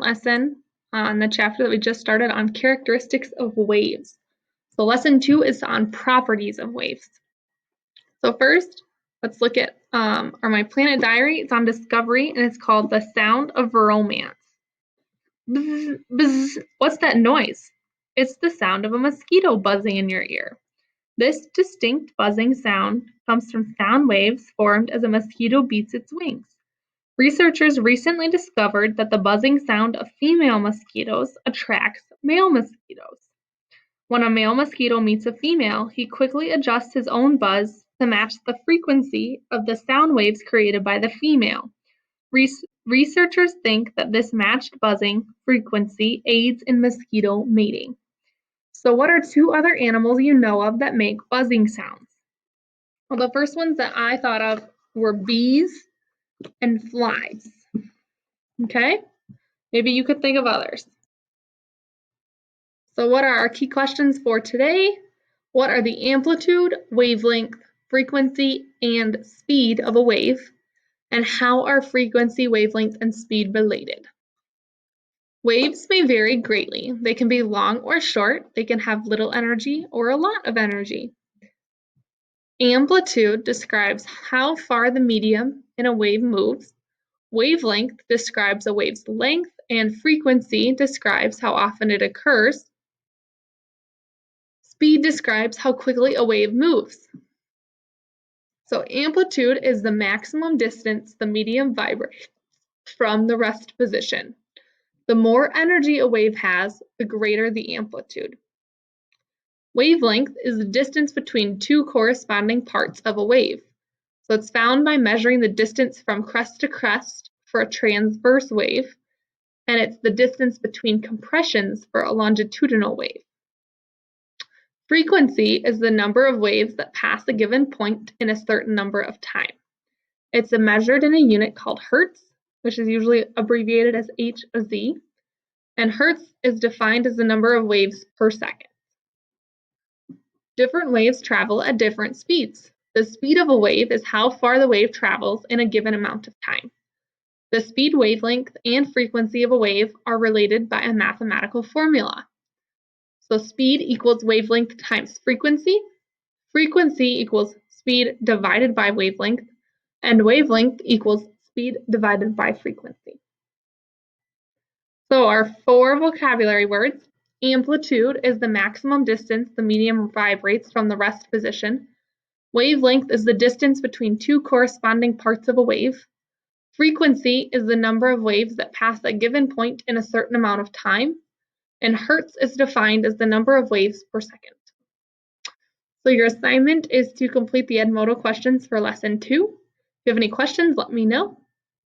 lesson on the chapter that we just started on characteristics of waves. So lesson 2 is on properties of waves. So first, let's look at my planet diary. It's on discovery and it's called The Sound of Romance. Bzz, bzz. What's that noise? It's the sound of a mosquito buzzing in your ear. This distinct buzzing sound comes from sound waves formed as a mosquito beats its wings. Researchers recently discovered that the buzzing sound of female mosquitoes attracts male mosquitoes. When a male mosquito meets a female, he quickly adjusts his own buzz to match the frequency of the sound waves created by the female. Researchers think that this matched buzzing frequency aids in mosquito mating. So what are 2 other animals you know of that make buzzing sounds? Well, the first ones that I thought of were bees and flies. Okay? Maybe you could think of others. So what are our key questions for today? What are the amplitude, wavelength, frequency, and speed of a wave? And how are frequency, wavelength, and speed related? Waves may vary greatly. They can be long or short. They can have little energy or a lot of energy. Amplitude describes how far the medium in a wave moves. Wavelength describes a wave's length, and frequency describes how often it occurs. Speed describes how quickly a wave moves. So amplitude is the maximum distance the medium vibrates from the rest position. The more energy a wave has, the greater the amplitude. Wavelength is the distance between 2 corresponding parts of a wave. So it's found by measuring the distance from crest to crest for a transverse wave, and it's the distance between compressions for a longitudinal wave. Frequency is the number of waves that pass a given point in a certain number of time. It's measured in a unit called hertz, which is usually abbreviated as Hz, and hertz is defined as the number of waves per second. Different waves travel at different speeds. The speed of a wave is how far the wave travels in a given amount of time. The speed, wavelength, and frequency of a wave are related by a mathematical formula. So speed equals wavelength times frequency. Frequency equals speed divided by wavelength, and wavelength equals speed divided by frequency. So our 4 vocabulary words: amplitude is the maximum distance the medium vibrates from the rest position. Wavelength is the distance between 2 corresponding parts of a wave. Frequency is the number of waves that pass a given point in a certain amount of time. And hertz is defined as the number of waves per second. So your assignment is to complete the Edmodo questions for lesson 2. If you have any questions, let me know.